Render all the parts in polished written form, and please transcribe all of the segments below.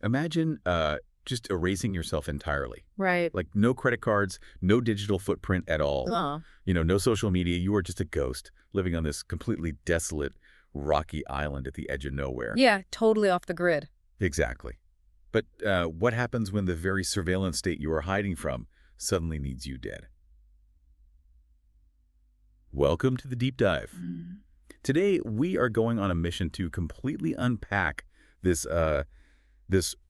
Imagine just erasing yourself entirely. Right. Like no credit cards, no digital footprint at all. No social media. You are just a ghost living on this completely desolate, rocky island at the edge of nowhere. Yeah, totally off the grid. Exactly. But what happens when the very surveillance state you are hiding from suddenly needs you dead? Welcome to the Deep Dive. Today, we are going on a mission to completely unpack this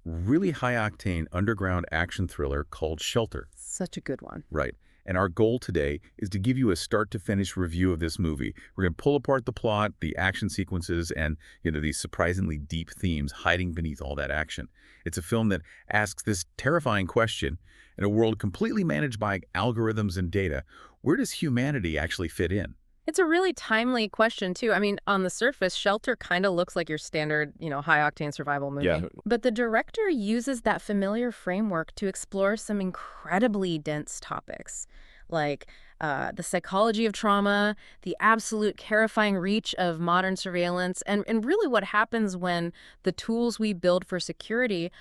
really high-octane underground action thriller called Shelter. Such a good one. Right. And our goal today is to give you a start-to-finish review of this movie. We're going to pull apart the plot, the action sequences, and these surprisingly deep themes hiding beneath all that action. It's a film that asks this terrifying question: in a world completely managed by algorithms and data, where does humanity actually fit in? It's a really timely question, too. I mean, on the surface, Shelter kind of looks like your standard, high-octane survival movie. Yeah. But the director uses that familiar framework to explore some incredibly dense topics, like the psychology of trauma, the absolute terrifying reach of modern surveillance, and really what happens when the tools we build for security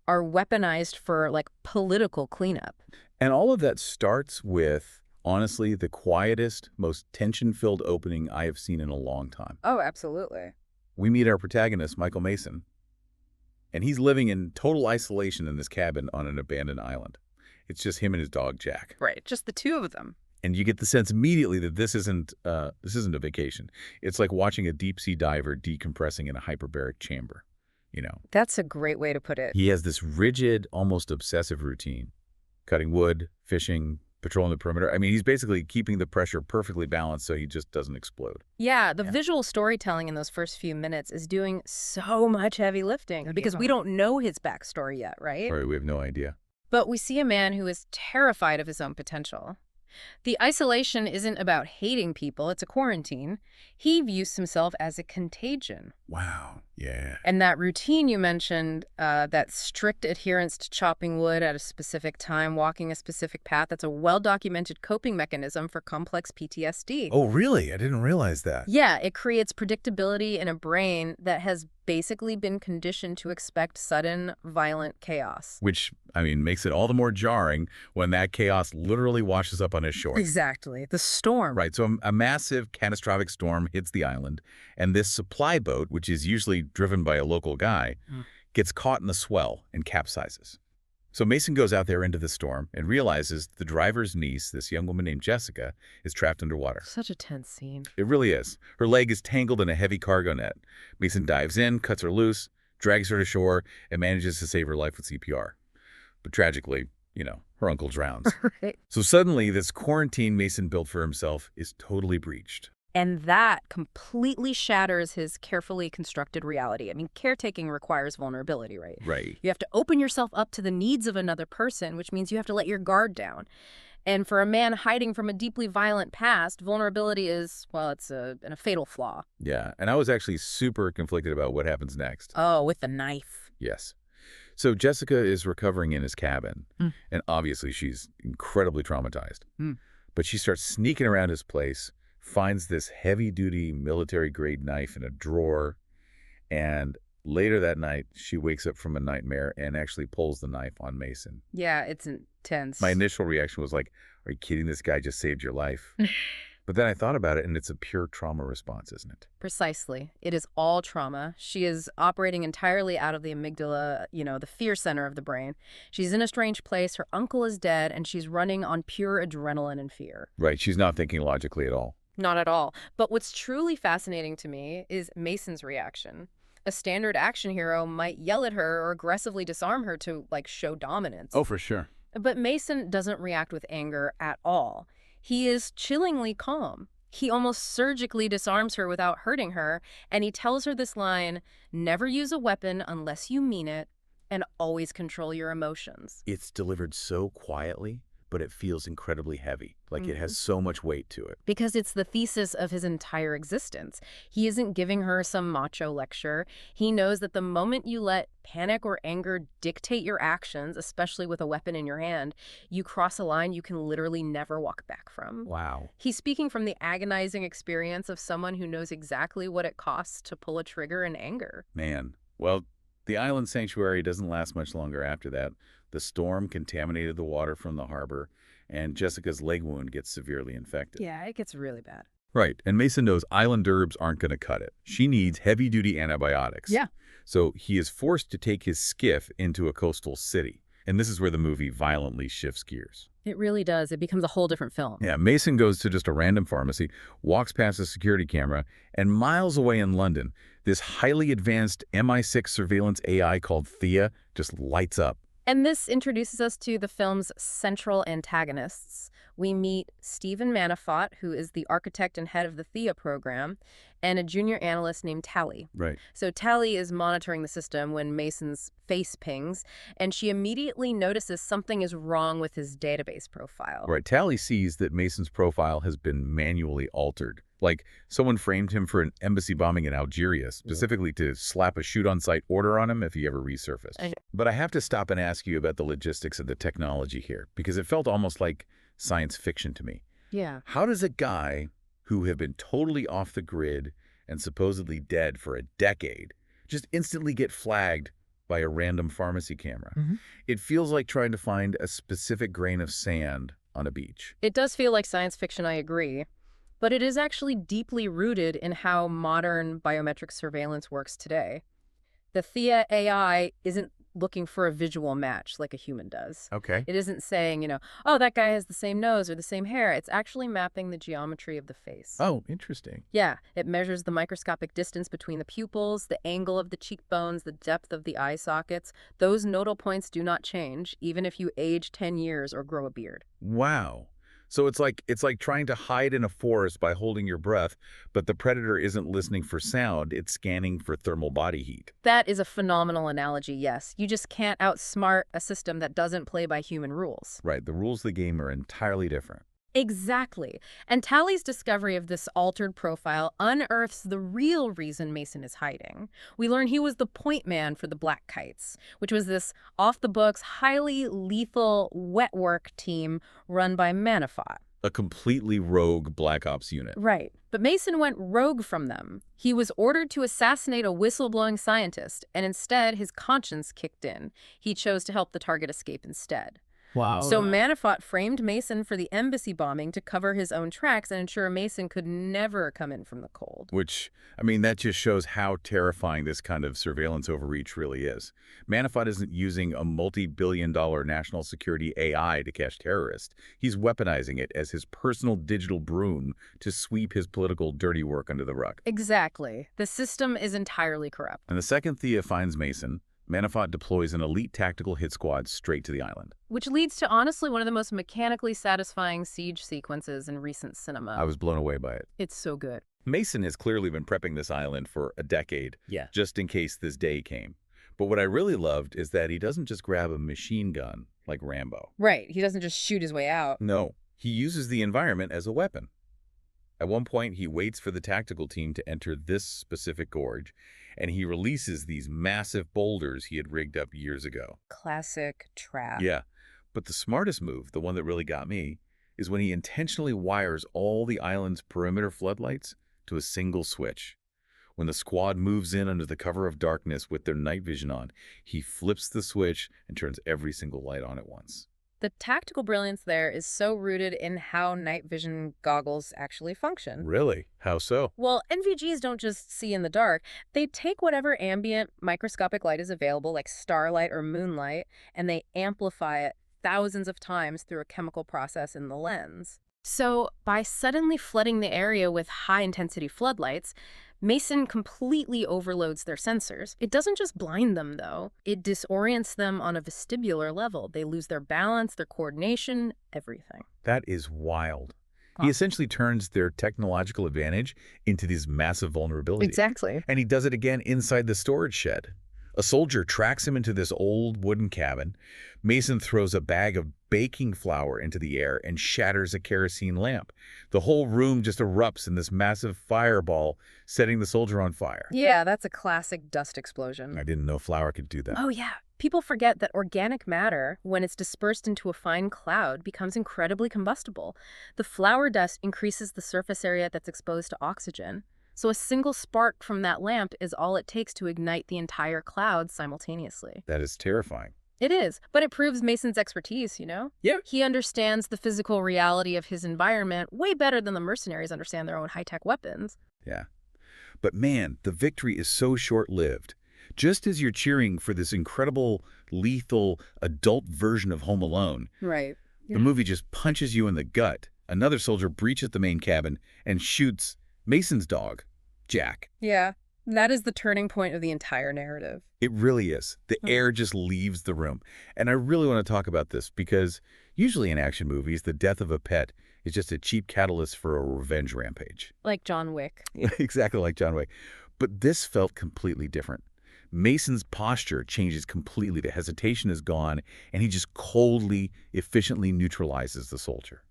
are weaponized for, political cleanup. And all of that starts with, honestly, the quietest, most tension-filled opening I have seen in a long time. Oh, absolutely. We meet our protagonist, Michael Mason, and he's living in total isolation in this cabin on an abandoned island. It's just him and his dog, Jack. Right, just the two of them. And you get the sense immediately that this isn't a vacation. It's like watching a deep-sea diver decompressing in a hyperbaric chamber, That's a great way to put it. He has this rigid, almost obsessive routine: cutting wood, fishing, patrolling the perimeter. I mean, he's basically keeping the pressure perfectly balanced so he just doesn't explode. Yeah, the visual storytelling in those first few minutes is doing so much heavy lifting because we don't know his backstory yet, right? Right, we have no idea. But we see a man who is terrified of his own potential. The isolation isn't about hating people, it's a quarantine. He views himself as a contagion. Wow, yeah. And that routine you mentioned, that strict adherence to chopping wood at a specific time, walking a specific path, that's a well-documented coping mechanism for complex PTSD. Oh, really? I didn't realize that. Yeah, it creates predictability in a brain that has basically been conditioned to expect sudden, violent chaos. Which, makes it all the more jarring when that chaos literally washes up on his shore. Exactly. The storm. Right, so a massive, catastrophic storm hits the island, and this supply boat, which is usually driven by a local guy, gets caught in the swell and capsizes. So Mason goes out there into the storm and realizes the driver's niece, this young woman named Jessica, is trapped underwater. Such a tense scene. It really is. Her leg is tangled in a heavy cargo net. Mason dives in, cuts her loose, drags her to shore, and manages to save her life with CPR. But tragically, her uncle drowns. Right. So suddenly, this quarantine Mason built for himself is totally breached. And that completely shatters his carefully constructed reality. Caretaking requires vulnerability, right? Right. You have to open yourself up to the needs of another person, which means you have to let your guard down. And for a man hiding from a deeply violent past, vulnerability is, it's a fatal flaw. Yeah, and I was actually super conflicted about what happens next. Oh, with the knife. Yes. So Jessica is recovering in his cabin, and obviously she's incredibly traumatized. But she starts sneaking around his place, finds this heavy-duty military-grade knife in a drawer, and later that night, she wakes up from a nightmare and actually pulls the knife on Mason. Yeah, it's intense. My initial reaction was like, are you kidding? This guy just saved your life. But then I thought about it, and it's a pure trauma response, isn't it? Precisely. It is all trauma. She is operating entirely out of the amygdala, the fear center of the brain. She's in a strange place, her uncle is dead, and she's running on pure adrenaline and fear. Right, she's not thinking logically at all. Not at all. But what's truly fascinating to me is Mason's reaction. A standard action hero might yell at her or aggressively disarm her to, show dominance. Oh, for sure. But Mason doesn't react with anger at all. He is chillingly calm. He almost surgically disarms her without hurting her, and he tells her this line: never use a weapon unless you mean it, and always control your emotions. It's delivered so quietly, but it feels incredibly heavy. It has so much weight to it. Because it's the thesis of his entire existence. He isn't giving her some macho lecture. He knows that the moment you let panic or anger dictate your actions, especially with a weapon in your hand, you cross a line you can literally never walk back from. Wow. He's speaking from the agonizing experience of someone who knows exactly what it costs to pull a trigger in anger. Man, well, The island sanctuary doesn't last much longer after that. The storm contaminated the water from the harbor, and Jessica's leg wound gets severely infected. Yeah, it gets really bad. Right, and Mason knows island herbs aren't going to cut it. She needs heavy-duty antibiotics. Yeah. So he is forced to take his skiff into a coastal city. And this is where the movie violently shifts gears. It really does. It becomes a whole different film. Yeah, Mason goes to just a random pharmacy, walks past a security camera, and miles away in London, this highly advanced MI6 surveillance AI called Thea just lights up. And this introduces us to the film's central antagonists. We meet Steven Manford, who is the architect and head of the Thea program, and a junior analyst named Tally. Right. So Tally is monitoring the system when Mason's face pings, and she immediately notices something is wrong with his database profile. Right. Tally sees that Mason's profile has been manually altered. Like someone framed him for an embassy bombing in Algeria, specifically to slap a shoot-on-sight order on him if he ever resurfaced. But I have to stop and ask you about the logistics of the technology here, because it felt almost like science fiction to me. Yeah. How does a guy who have been totally off the grid and supposedly dead for a decade just instantly get flagged by a random pharmacy camera? It feels like trying to find a specific grain of sand on a beach. It does feel like science fiction, I agree. But it is actually deeply rooted in how modern biometric surveillance works today. The Thea AI isn't looking for a visual match like a human does. Okay. It isn't saying, oh, that guy has the same nose or the same hair. It's actually mapping the geometry of the face. Oh, interesting. Yeah, it measures the microscopic distance between the pupils, the angle of the cheekbones, the depth of the eye sockets. Those nodal points do not change, even if you age 10 years or grow a beard. Wow. So it's like trying to hide in a forest by holding your breath, but the predator isn't listening for sound, it's scanning for thermal body heat. That is a phenomenal analogy, yes. You just can't outsmart a system that doesn't play by human rules. Right, the rules of the game are entirely different. Exactly. And Tally's discovery of this altered profile unearths the real reason Mason is hiding. We learn he was the point man for the Black Kites, which was this off-the-books, highly lethal wet work team run by Manhunt. A completely rogue Black Ops unit. Right. But Mason went rogue from them. He was ordered to assassinate a whistleblowing scientist, and instead his conscience kicked in. He chose to help the target escape instead. Wow. So Manafort framed Mason for the embassy bombing to cover his own tracks and ensure Mason could never come in from the cold. Which, I mean, that just shows how terrifying this kind of surveillance overreach really is. Manafort isn't using a multi-billion-dollar national security AI to catch terrorists. He's weaponizing it as his personal digital broom to sweep his political dirty work under the rug. Exactly. The system is entirely corrupt. And the second Thea finds Mason, Manafort deploys an elite tactical hit squad straight to the island. Which leads to, honestly, one of the most mechanically satisfying siege sequences in recent cinema. I was blown away by it. It's so good. Mason has clearly been prepping this island for a decade, Yeah. just in case this day came. But what I really loved is that he doesn't just grab a machine gun like Rambo. Right. He doesn't just shoot his way out. No, he uses the environment as a weapon. At one point, he waits for the tactical team to enter this specific gorge, and he releases these massive boulders he had rigged up years ago. Classic trap. Yeah, but the smartest move, the one that really got me, is when he intentionally wires all the island's perimeter floodlights to a single switch. When the squad moves in under the cover of darkness with their night vision on, he flips the switch and turns every single light on at once. The tactical brilliance there is so rooted in how night vision goggles actually function. Really? How so? Well, NVGs don't just see in the dark. They take whatever ambient microscopic light is available, like starlight or moonlight, and they amplify it thousands of times through a chemical process in the lens. So by suddenly flooding the area with high-intensity floodlights, Mason completely overloads their sensors. It doesn't just blind them, though. It disorients them on a vestibular level. They lose their balance, their coordination, everything. That is wild. He essentially turns their technological advantage into this massive vulnerability. Exactly. And he does it again inside the storage shed. A soldier tracks him into this old wooden cabin. Mason throws a bag of baking flour into the air and shatters a kerosene lamp. The whole room just erupts in this massive fireball, setting the soldier on fire. Yeah, that's a classic dust explosion. I didn't know flour could do that. Oh, yeah. People forget that organic matter, when it's dispersed into a fine cloud, becomes incredibly combustible. The flour dust increases the surface area that's exposed to oxygen. So a single spark from that lamp is all it takes to ignite the entire cloud simultaneously. That is terrifying. It is, but it proves Mason's expertise, you know? Yeah. He understands the physical reality of his environment way better than the mercenaries understand their own high-tech weapons. Yeah. But man, the victory is so short-lived. Just as you're cheering for this incredible, lethal, adult version of Home Alone, Right. the movie just punches you in the gut. Another soldier breaches the main cabin and shoots Mason's dog, Jack. Yeah, that is the turning point of the entire narrative. It really is. The air just leaves the room. And I really want to talk about this because usually in action movies, the death of a pet is just a cheap catalyst for a revenge rampage. Like John Wick. Exactly like John Wick. But this felt completely different. Mason's posture changes completely. The hesitation is gone, and he just coldly, efficiently neutralizes the soldier.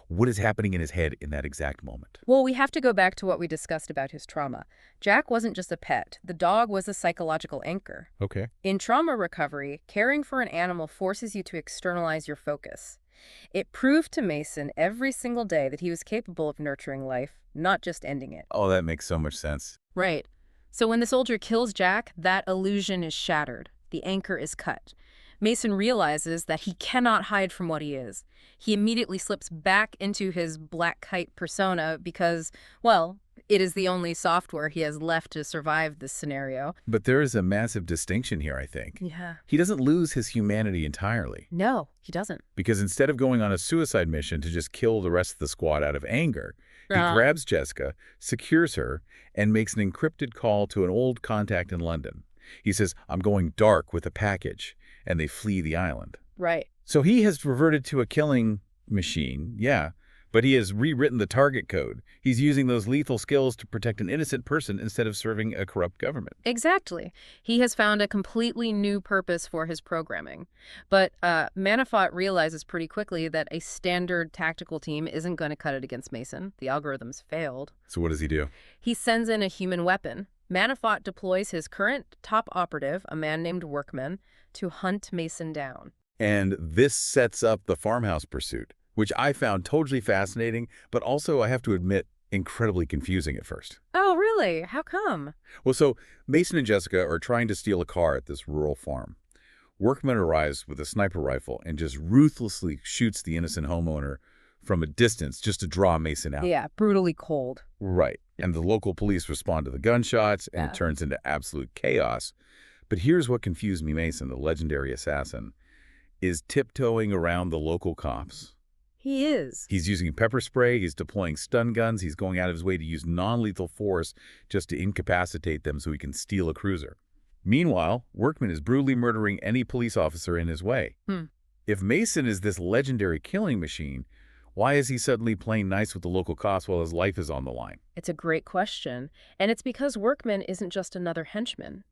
What is happening in his head in that exact moment? Well, we have to go back to what we discussed about his trauma. Jack wasn't just a pet. The dog was a psychological anchor. Okay. In trauma recovery, caring for an animal forces you to externalize your focus. It proved to Mason every single day that he was capable of nurturing life, not just ending it. Oh, that makes so much sense. Right. So when the soldier kills Jack, that illusion is shattered. The anchor is cut. Mason realizes that he cannot hide from what he is. He immediately slips back into his black kite persona because, well, it is the only software he has left to survive this scenario. But there is a massive distinction here, I think. Yeah. He doesn't lose his humanity entirely. No, he doesn't. Because instead of going on a suicide mission to just kill the rest of the squad out of anger, he grabs Jessica, secures her, and makes an encrypted call to an old contact in London. He says, "I'm going dark with a package," and they flee the island. Right. So he has reverted to a killing machine, yeah, but he has rewritten the target code. He's using those lethal skills to protect an innocent person instead of serving a corrupt government. Exactly. He has found a completely new purpose for his programming. But Manhunt realizes pretty quickly that a standard tactical team isn't going to cut it against Mason. The algorithms failed. So what does he do? He sends in a human weapon. Manhunt deploys his current top operative, a man named Workman, to hunt Mason down. And this sets up the farmhouse pursuit, which I found totally fascinating, but also, I have to admit, incredibly confusing at first. Oh, really? How come? Well, so Mason and Jessica are trying to steal a car at this rural farm. Workman arrives with a sniper rifle and just ruthlessly shoots the innocent homeowner from a distance just to draw Mason out. Yeah, brutally cold. Right. And the local police respond to the gunshots, and it turns into absolute chaos. But here's what confused me. Mason, the legendary assassin, is tiptoeing around the local cops. He is. He's using pepper spray, he's deploying stun guns, he's going out of his way to use non-lethal force just to incapacitate them so he can steal a cruiser. Meanwhile, Workman is brutally murdering any police officer in his way. If Mason is this legendary killing machine, why is he suddenly playing nice with the local cops while his life is on the line? It's a great question. And it's because Workman isn't just another henchman.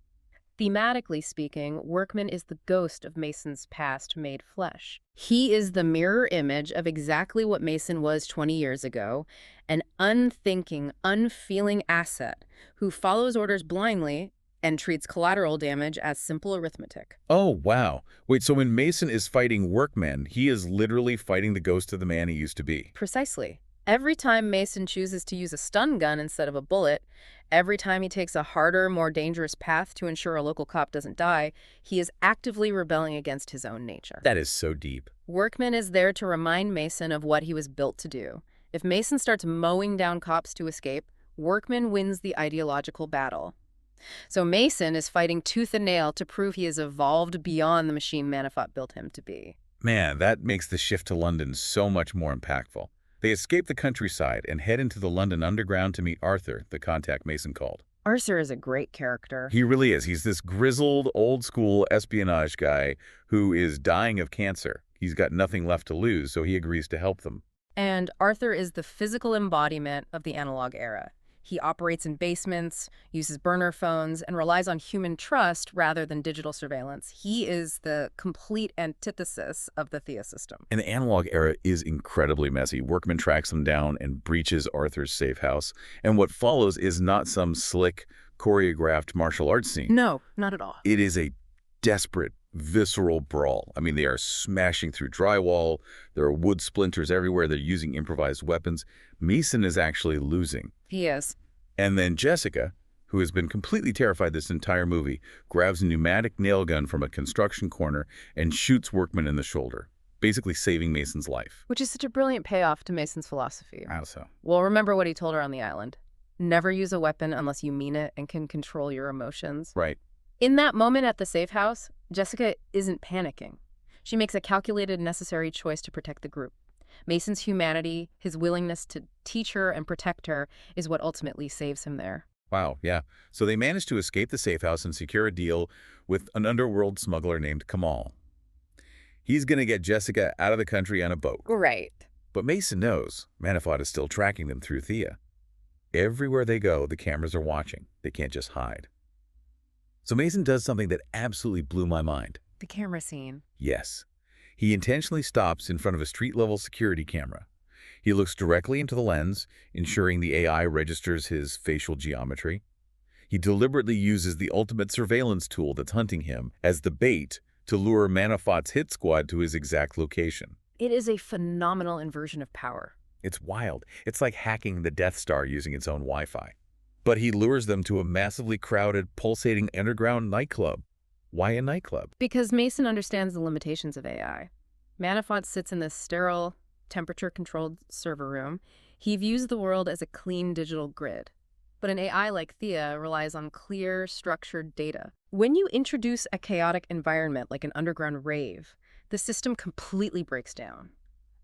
Thematically speaking, Workman is the ghost of Mason's past made flesh. He is the mirror image of exactly what Mason was 20 years ago, an unthinking, unfeeling asset who follows orders blindly and treats collateral damage as simple arithmetic. Oh, wow. Wait, so when Mason is fighting Workman, he is literally fighting the ghost of the man he used to be. Precisely. Every time Mason chooses to use a stun gun instead of a bullet, every time he takes a harder, more dangerous path to ensure a local cop doesn't die, he is actively rebelling against his own nature. That is so deep. Workman is there to remind Mason of what he was built to do. If Mason starts mowing down cops to escape, Workman wins the ideological battle. So Mason is fighting tooth and nail to prove he has evolved beyond the machine Manhunt built him to be. Man, that makes the shift to London so much more impactful. They escape the countryside and head into the London Underground to meet Arthur, the contact Mason called. Arthur is a great character. He really is. He's this grizzled, old-school espionage guy who is dying of cancer. He's got nothing left to lose, so he agrees to help them. And Arthur is the physical embodiment of the analog era. He operates in basements, uses burner phones, and relies on human trust rather than digital surveillance. He is the complete antithesis of the Thea system. And the analog era is incredibly messy. Workman tracks them down and breaches Arthur's safe house. And what follows is not some slick, choreographed martial arts scene. No, not at all. It is a desperate, visceral brawl. I mean, they are smashing through drywall. There are wood splinters everywhere. They're using improvised weapons. Mason is actually losing. He is. And then Jessica, who has been completely terrified this entire movie, grabs a pneumatic nail gun from a construction corner and shoots Workman in the shoulder, basically saving Mason's life. Which is such a brilliant payoff to Mason's philosophy. How so? Well, remember what he told her on the island. Never use a weapon unless you mean it and can control your emotions. Right. In that moment at the safe house, Jessica isn't panicking. She makes a calculated, necessary choice to protect the group. Mason's humanity, his willingness to teach her and protect her, is what ultimately saves him there. Wow, yeah. So they managed to escape the safe house and secure a deal with an underworld smuggler named Kamal. He's going to get Jessica out of the country on a boat. Right. But Mason knows Manafort is still tracking them through Thea. Everywhere they go, the cameras are watching. They can't just hide. So Mason does something that absolutely blew my mind. The camera scene. Yes. He intentionally stops in front of a street-level security camera. He looks directly into the lens, ensuring the AI registers his facial geometry. He deliberately uses the ultimate surveillance tool that's hunting him as the bait to lure Manafort's hit squad to his exact location. It is a phenomenal inversion of power. It's wild. It's like hacking the Death Star using its own Wi-Fi. But he lures them to a massively crowded, pulsating underground nightclub. Why a nightclub? Because Mason understands the limitations of AI. Manafort sits in this sterile, temperature-controlled server room. He views the world as a clean digital grid. But an AI like Thea relies on clear, structured data. When you introduce a chaotic environment like an underground rave, the system completely breaks down.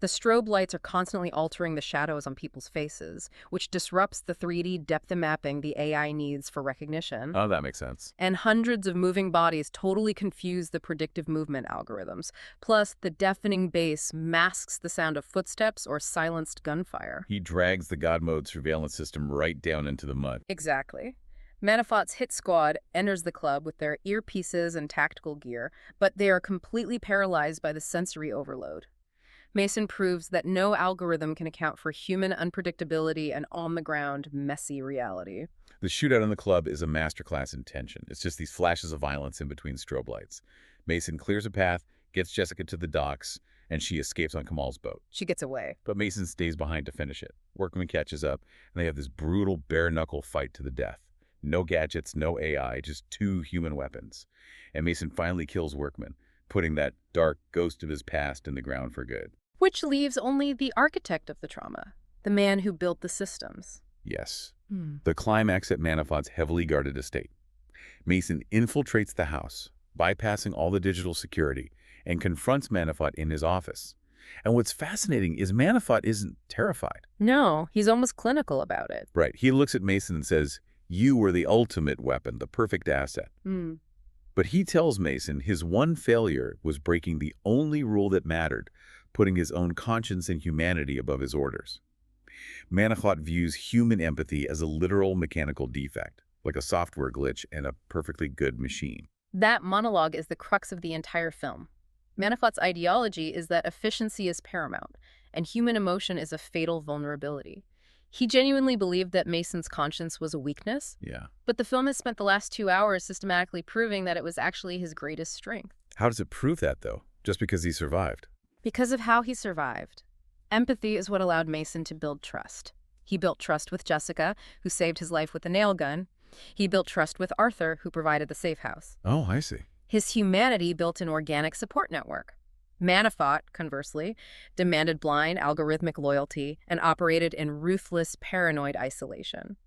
The strobe lights are constantly altering the shadows on people's faces, which disrupts the 3D depth mapping the AI needs for recognition. Oh, that makes sense. And hundreds of moving bodies totally confuse the predictive movement algorithms. Plus, the deafening bass masks the sound of footsteps or silenced gunfire. He drags the God Mode surveillance system right down into the mud. Exactly. Manafort's hit squad enters the club with their earpieces and tactical gear, but they are completely paralyzed by the sensory overload. Mason proves that no algorithm can account for human unpredictability and on-the-ground, messy reality. The shootout in the club is a masterclass in tension. It's just these flashes of violence in between strobe lights. Mason clears a path, gets Jessica to the docks, and she escapes on Kamal's boat. She gets away. But Mason stays behind to finish it. Workman catches up, and they have this brutal bare-knuckle fight to the death. No gadgets, no AI, just two human weapons. And Mason finally kills Workman, putting that dark ghost of his past in the ground for good. Which leaves only the architect of the trauma, the man who built the systems. Yes. The climax at Manafort's heavily guarded estate. Mason infiltrates the house, bypassing all the digital security, and confronts Manafort in his office. And what's fascinating is Manafort isn't terrified. No, he's almost clinical about it. Right. He looks at Mason and says, "You were the ultimate weapon, the perfect asset." But he tells Mason his one failure was breaking the only rule that mattered, putting his own conscience and humanity above his orders. Manafort views human empathy as a literal mechanical defect, like a software glitch in a perfectly good machine. That monologue is the crux of the entire film. Manafort's ideology is that efficiency is paramount, and human emotion is a fatal vulnerability. He genuinely believed that Mason's conscience was a weakness, Yeah. but the film has spent the last 2 hours systematically proving that it was actually his greatest strength. How does it prove that, though? Just because he survived? Because of how he survived. Empathy is what allowed Mason to build trust. He built trust with Jessica, who saved his life with a nail gun. He built trust with Arthur, who provided the safe house. Oh, I see. His humanity built an organic support network. Manafort, conversely, demanded blind algorithmic loyalty and operated in ruthless paranoid isolation.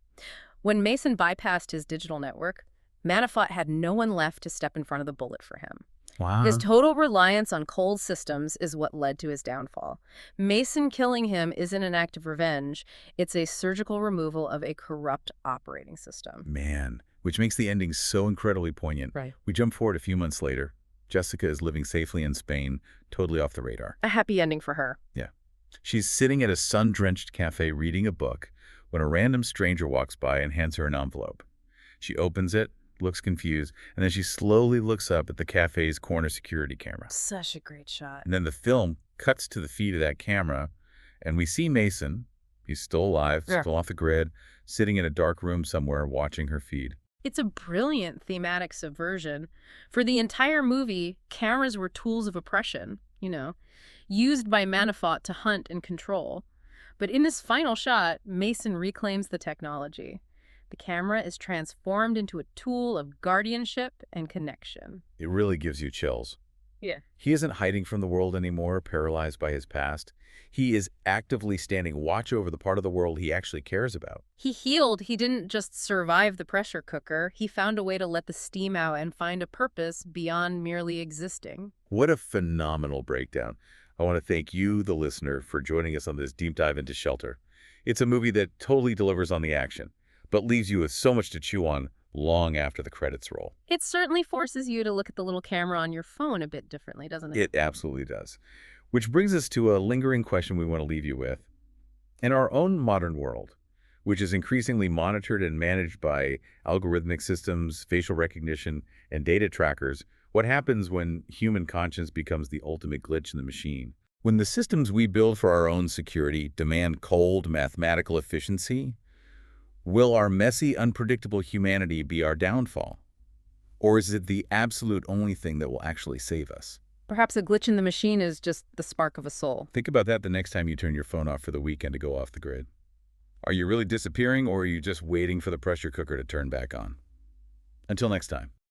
When Mason bypassed his digital network, Manafort had no one left to step in front of the bullet for him. Wow. His total reliance on cold systems is what led to his downfall. Mason killing him isn't an act of revenge. It's a surgical removal of a corrupt operating system. Man, which makes the ending so incredibly poignant. Right. We jump forward a few months later. Jessica is living safely in Spain, totally off the radar. A happy ending for her. Yeah. She's sitting at a sun-drenched cafe reading a book when a random stranger walks by and hands her an envelope. She opens it, looks confused, and then she slowly looks up at the cafe's corner security camera. Such a great shot. And then the film cuts to the feed of that camera, and we see Mason. He's still alive, Yeah. still off the grid, sitting in a dark room somewhere watching her feed. It's a brilliant thematic subversion. For the entire movie, cameras were tools of oppression, used by Manafort to hunt and control. But in this final shot, Mason reclaims the technology. The camera is transformed into a tool of guardianship and connection. It really gives you chills. Yeah. He isn't hiding from the world anymore, paralyzed by his past. He is actively standing watch over the part of the world he actually cares about. He healed. He didn't just survive the pressure cooker. He found a way to let the steam out and find a purpose beyond merely existing. What a phenomenal breakdown. I want to thank you, the listener, for joining us on this deep dive into Shelter. It's a movie that totally delivers on the action, but leaves you with so much to chew on long after the credits roll. It certainly forces you to look at the little camera on your phone a bit differently, doesn't it? It absolutely does. Which brings us to a lingering question we want to leave you with. In our own modern world, which is increasingly monitored and managed by algorithmic systems, facial recognition, and data trackers, what happens when human conscience becomes the ultimate glitch in the machine? When the systems we build for our own security demand cold, mathematical efficiency, will our messy, unpredictable humanity be our downfall? Or is it the absolute only thing that will actually save us? Perhaps a glitch in the machine is just the spark of a soul. Think about that the next time you turn your phone off for the weekend to go off the grid. Are you really disappearing, or are you just waiting for the pressure cooker to turn back on? Until next time.